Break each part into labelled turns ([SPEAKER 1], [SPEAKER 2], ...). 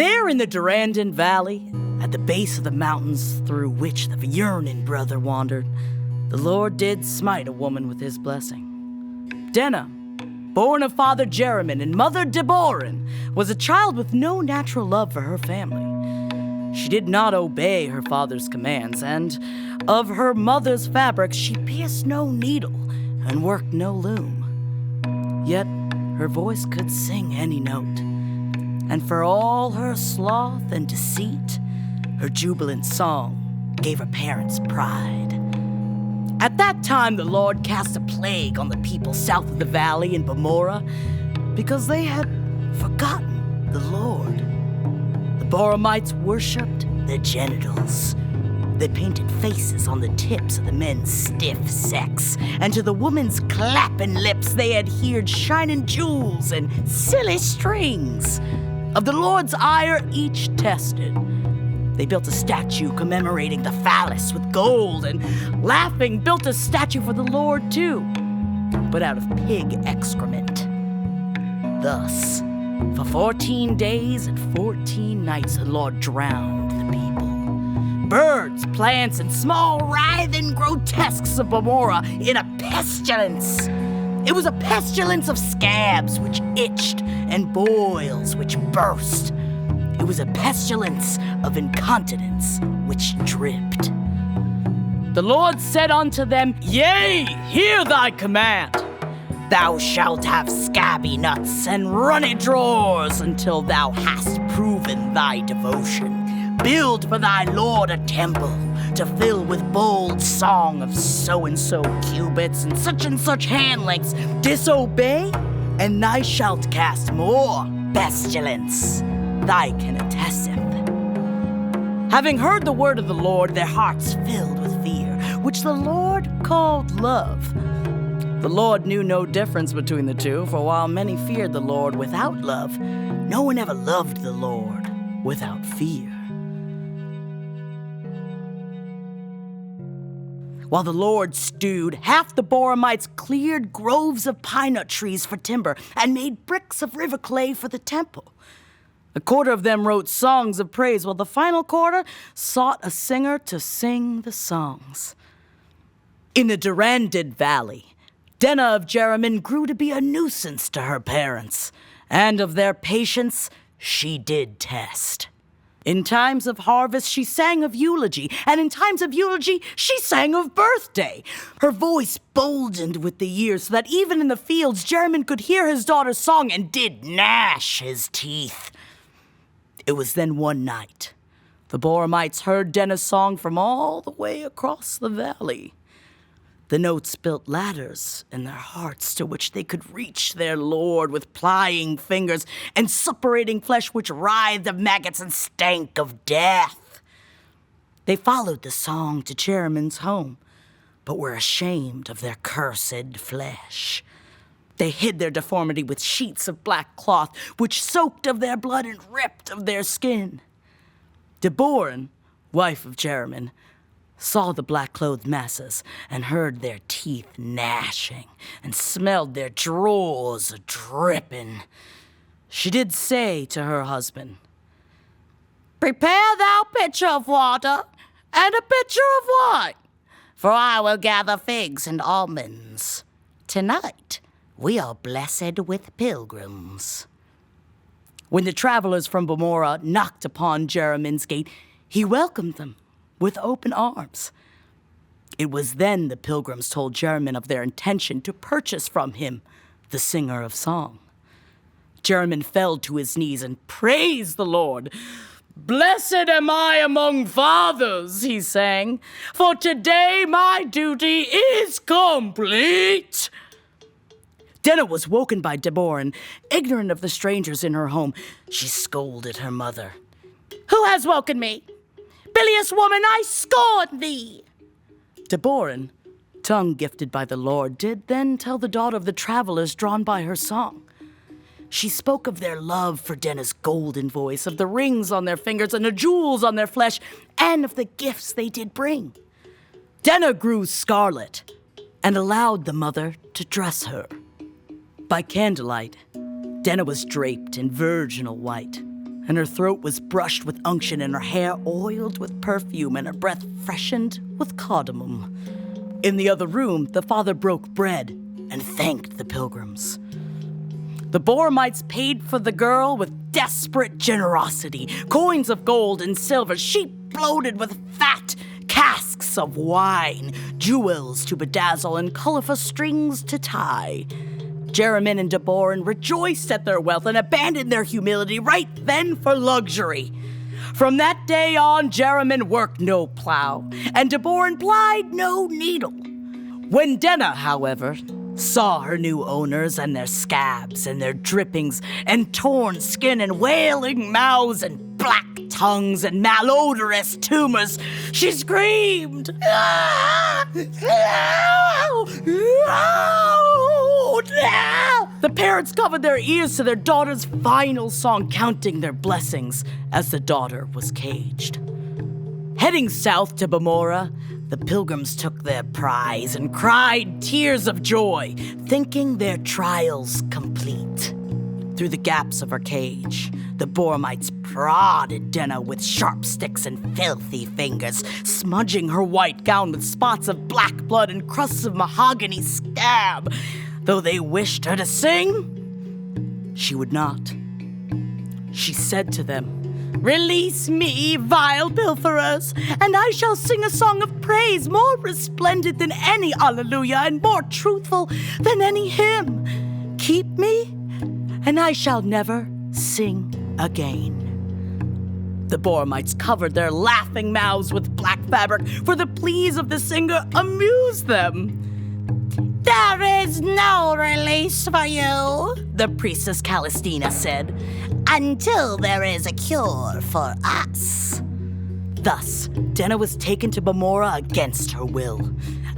[SPEAKER 1] There in the Durandon Valley, at the base of the mountains through which the yearning brother wandered, the Lord did smite a woman with his blessing. Denna, born of father Jeremin and mother Deborin, was a child with no natural love for her family. She did not obey her father's commands, and of her mother's fabric she pierced no needle and worked no loom. Yet her voice could sing any note, and for all her sloth and deceit, her jubilant song gave her parents pride. At that time the Lord cast a plague on the people south of the valley in Bamora because they had forgotten the Lord. The Boramites worshipped their genitals. They painted faces on the tips of the men's stiff sex, and to the women's clapping lips they adhered shining jewels and silly strings. Of the Lord's ire each tested. They built a statue commemorating the phallus with gold, and laughing built a statue for the Lord too, but out of pig excrement. Thus, for 14 days and 14 nights the Lord drowned the people. Birds, plants, and small writhing grotesques of Bamora in a pestilence. It was a pestilence of scabs which itched and boils which burst. It was a pestilence of incontinence which dripped. The Lord said unto them, Yea, hear thy command. Thou shalt have scabby nuts and runny drawers until thou hast proven thy devotion. Build for thy Lord a temple to fill with bold song of so-and-so cubits and such hand lengths. Disobey, and thou shalt cast more pestilence. Thy can attesteth. Having heard the word of the Lord, their hearts filled with fear, which the Lord called love. The Lord knew no difference between the two, for while many feared the Lord without love, no one ever loved the Lord without fear. While the Lord stewed, half the Boramites cleared groves of pine nut trees for timber and made bricks of river clay for the temple. A quarter of them wrote songs of praise, while the final quarter sought a singer to sing the songs. In the Durandon Valley, Denna of Jeremin grew to be a nuisance to her parents, and of their patience she did test. In times of harvest, she sang of eulogy, and in times of eulogy, she sang of birthday. Her voice boldened with the years, so that even in the fields, Jeremin could hear his daughter's song and did gnash his teeth. It was then one night. The Boramites heard Denna's song from all the way across the valley. The notes built ladders in their hearts to which they could reach their Lord with plying fingers and suppurating flesh which writhed of maggots and stank of death. They followed the song to Jeremin's home, but were ashamed of their cursed flesh. They hid their deformity with sheets of black cloth, which soaked of their blood and ripped of their skin. Deborin, wife of Jeremin, saw the black-clothed masses and heard their teeth gnashing and smelled their drawers dripping. She did say to her husband, Prepare thou pitcher of water and a pitcher of wine, for I will gather figs and almonds. Tonight we are blessed with pilgrims. When the travelers from Bamora knocked upon Jeremin's gate, he welcomed them with open arms. It was then the pilgrims told Jeremin of their intention to purchase from him the singer of song. Jeremin fell to his knees and praised the Lord. Blessed am I among fathers, he sang, for today my duty is complete. Denna was woken by Deborin, ignorant of the strangers in her home. She scolded her mother. Who has woken me? Bilious woman, I scorn thee. Deborin, tongue gifted by the Lord, did then tell the daughter of the travelers drawn by her song. She spoke of their love for Denna's golden voice, of the rings on their fingers and the jewels on their flesh, and of the gifts they did bring. Denna grew scarlet and allowed the mother to dress her. By candlelight, Denna was draped in virginal white, and her throat was brushed with unction, and her hair oiled with perfume, and her breath freshened with cardamom. In the other room, the father broke bread and thanked the pilgrims. The Boramites paid for the girl with desperate generosity, coins of gold and silver, sheep bloated with fat, casks of wine, jewels to bedazzle, and colorful strings to tie. Jeremy and Deborah rejoiced at their wealth and abandoned their humility right then for luxury. From that day on, Jeremy worked no plow, and Deborah plied no needle. When Denna, however, saw her new owners and their scabs and their drippings and torn skin and wailing mouths and black tongues and malodorous tumors, she screamed, "Ah! No! No! No!" The parents covered their ears to their daughter's final song, counting their blessings as the daughter was caged. Heading south to Bamora, the pilgrims took their prize and cried tears of joy, thinking their trials complete. Through the gaps of her cage, the Boramites prodded Denna with sharp sticks and filthy fingers, smudging her white gown with spots of black blood and crusts of mahogany scab. Though they wished her to sing, she would not. She said to them, "Release me, vile pilferers, and I shall sing a song of praise more resplendent than any alleluia and more truthful than any hymn. Keep me, and I shall never sing again." The Boramites covered their laughing mouths with black fabric, for the pleas of the singer amused them. "There is no release for you," the priestess Callistina said, "until there is a cure for us." Thus, Denna was taken to Bamora against her will,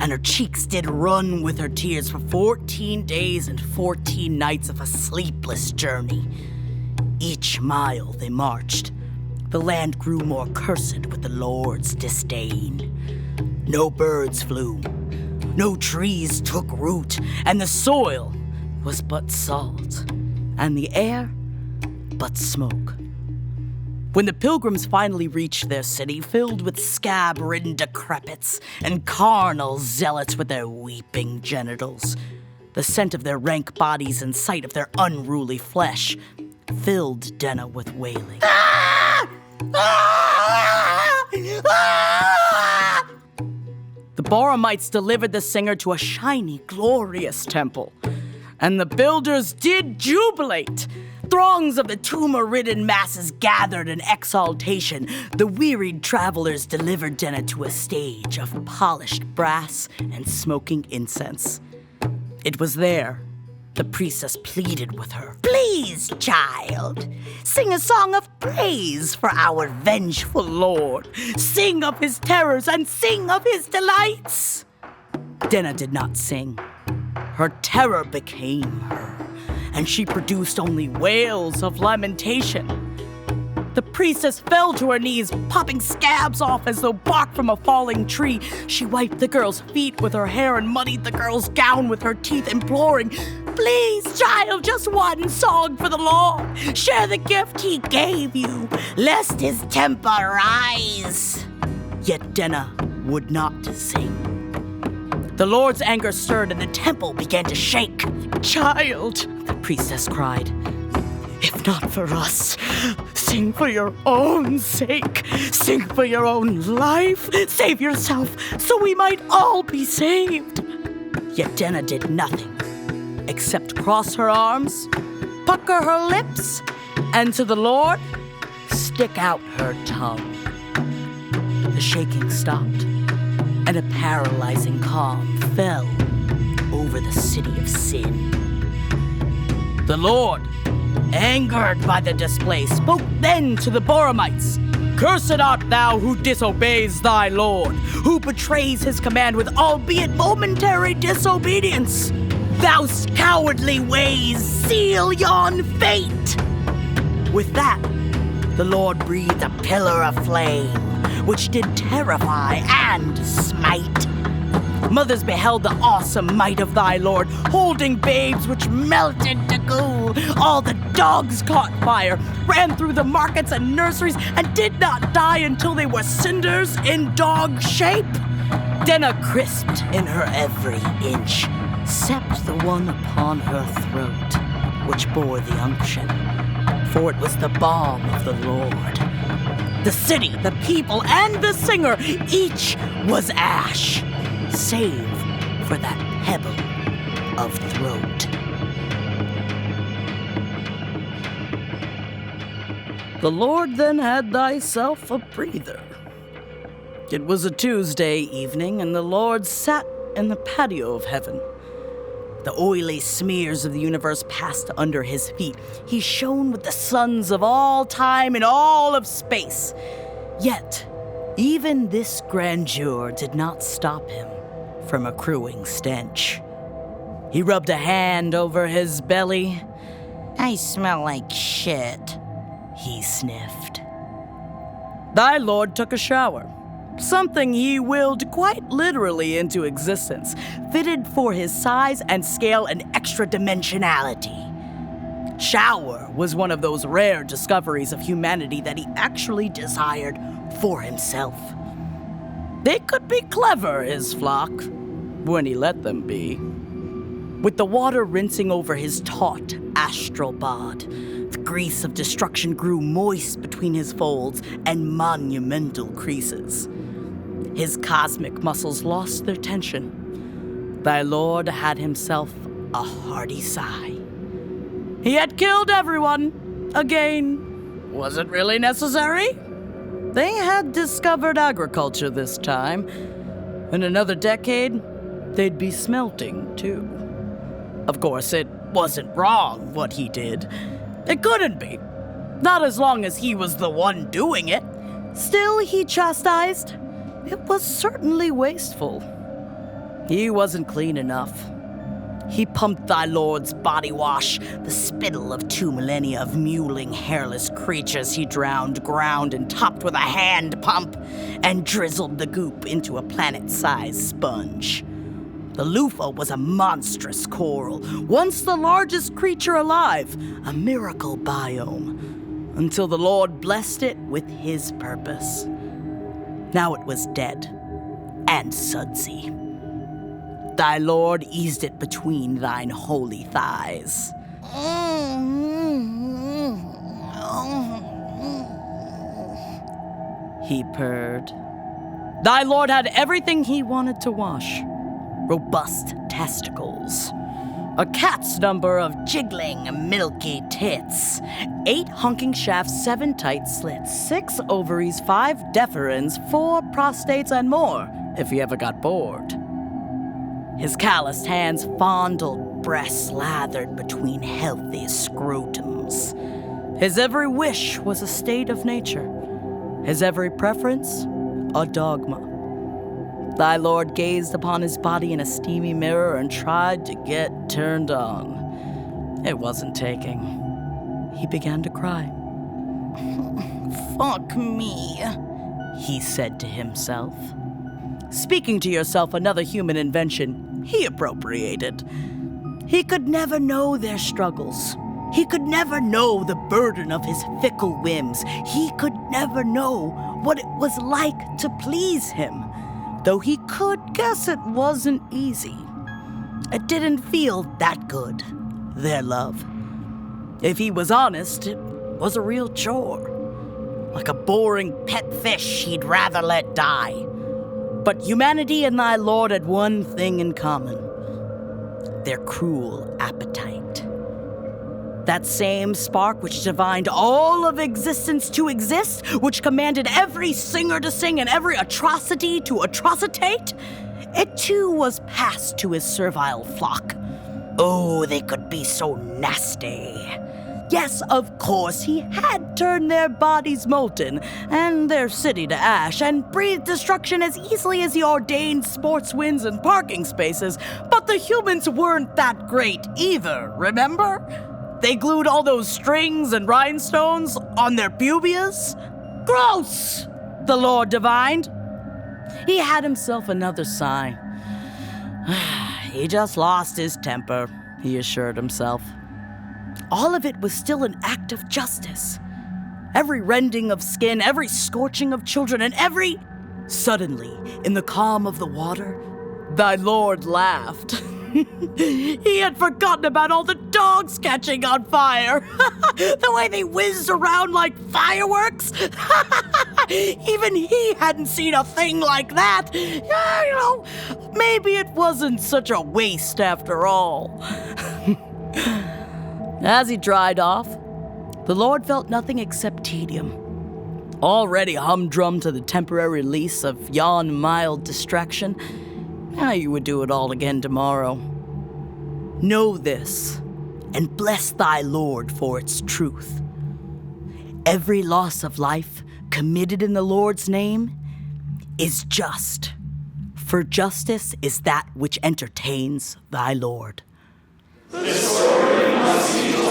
[SPEAKER 1] and her cheeks did run with her tears for 14 days and 14 nights of a sleepless journey. Each mile they marched, the land grew more cursed with the Lord's disdain. No birds flew, no trees took root, and the soil was but salt, and the air but smoke. When the pilgrims finally reached their city, filled with scab-ridden decrepits and carnal zealots with their weeping genitals, the scent of their rank bodies and sight of their unruly flesh filled Denna with wailing. Ah! Ah! Ah! The Boramites delivered the singer to a shiny, glorious temple, and the builders did jubilate. Throngs of the tumor-ridden masses gathered in exaltation. The wearied travelers delivered Denna to a stage of polished brass and smoking incense. It was there the priestess pleaded with her. "Please, child, sing a song of praise for our vengeful Lord. Sing of his terrors and sing of his delights." Denna did not sing. Her terror became her, and she produced only wails of lamentation. The priestess fell to her knees, popping scabs off as though bark from a falling tree. She wiped the girl's feet with her hair and muddied the girl's gown with her teeth, imploring, "Please, child, just one song for the Lord. Share the gift he gave you, lest his temper rise." Yet Denna would not sing. The Lord's anger stirred and the temple began to shake. "Child," the priestess cried, "if not for us, sing for your own sake. Sing for your own life. Save yourself so we might all be saved." Yet Denna did nothing except cross her arms, pucker her lips, and to the Lord stick out her tongue. The shaking stopped, and a paralyzing calm fell over the city of sin. The Lord, angered by the display, spoke then to the Boramites, "Cursed art thou who disobeys thy Lord, who betrays his command with albeit momentary disobedience. Thou cowardly ways, seal yon fate." With that, the Lord breathed a pillar of flame, which did terrify and smite. Mothers beheld the awesome might of thy Lord, holding babes which melted to goo. All the dogs caught fire, ran through the markets and nurseries, and did not die until they were cinders in dog shape. Denna crisped in her every inch, except the one upon her throat, which bore the unction, for it was the balm of the Lord. The city, the people, and the singer, each was ash, save for that pebble of throat. The Lord then had thyself a breather. It was a Tuesday evening, and the Lord sat in the patio of heaven. The oily smears of the universe passed under his feet. He shone with the suns of all time and all of space. Yet, even this grandeur did not stop him from accruing stench. He rubbed a hand over his belly.
[SPEAKER 2] I smell like shit,
[SPEAKER 1] he sniffed. Thy Lord took a shower. Something he willed quite literally into existence, fitted for his size and scale and extra dimensionality. Shower was one of those rare discoveries of humanity that he actually desired for himself. They could be clever, his flock, when he let them be. With the water rinsing over his taut astral bod, the grease of destruction grew moist between his folds and monumental creases. His cosmic muscles lost their tension. Thy Lord had himself a hearty sigh. He had killed everyone. Again, was it really necessary? They had discovered agriculture this time. In another decade, they'd be smelting too. Of course, it wasn't wrong what he did. It couldn't be. Not as long as he was the one doing it. Still, he chastised. It was certainly wasteful. He wasn't clean enough. He pumped thy Lord's body wash, the spittle of 2 millennia of mewling, hairless creatures he drowned, ground, and topped with a hand pump, and drizzled the goop into a planet-sized sponge. The loofah was a monstrous coral, once the largest creature alive, a miracle biome, until the Lord blessed it with his purpose. Now it was dead and sudsy. Thy Lord eased it between thine holy thighs. He purred. Thy Lord had everything he wanted to wash. Robust testicles. A cat's number of jiggling, milky tits. 8 hunking shafts, 7 tight slits, 6 ovaries, 5 deferens, 4 prostates, and more, if he ever got bored. His calloused hands fondled breasts lathered between healthy scrotums. His every wish was a state of nature. His every preference, a dogma. Thy Lord gazed upon his body in a steamy mirror and tried to get turned on. It wasn't taking. He began to cry.
[SPEAKER 2] Fuck me,
[SPEAKER 1] he said to himself. Speaking to yourself, another human invention he appropriated. He could never know their struggles. He could never know the burden of his fickle whims. He could never know what it was like to please him. Though he could guess it wasn't easy. It didn't feel that good, their love. If he was honest, it was a real chore. Like a boring pet fish he'd rather let die. But humanity and thy Lord had one thing in common. Their cruel appetite. That same spark which divined all of existence to exist, which commanded every singer to sing and every atrocity to atrocitate, it too was passed to his servile flock. Oh, they could be so nasty. Yes, of course, he had turned their bodies molten and their city to ash and breathed destruction as easily as he ordained sports winds and parking spaces, but the humans weren't that great either, remember? They glued all those strings and rhinestones on their pubias. Gross, the Lord divined. He had himself another sigh. He just lost his temper, he assured himself. All of it was still an act of justice. Every rending of skin, every scorching of children, and every... Suddenly, in the calm of the water, thy Lord laughed. He had forgotten about all the dogs catching on fire. The way they whizzed around like fireworks. Even he hadn't seen a thing like that. Maybe it wasn't such a waste after all. As he dried off, the Lord felt nothing except tedium. Already humdrum to the temporary release of yon mild distraction, now you would do it all again tomorrow. Know this, and bless thy Lord for its truth. Every loss of life committed in the Lord's name is just, for justice is that which entertains thy Lord.
[SPEAKER 3] The story must be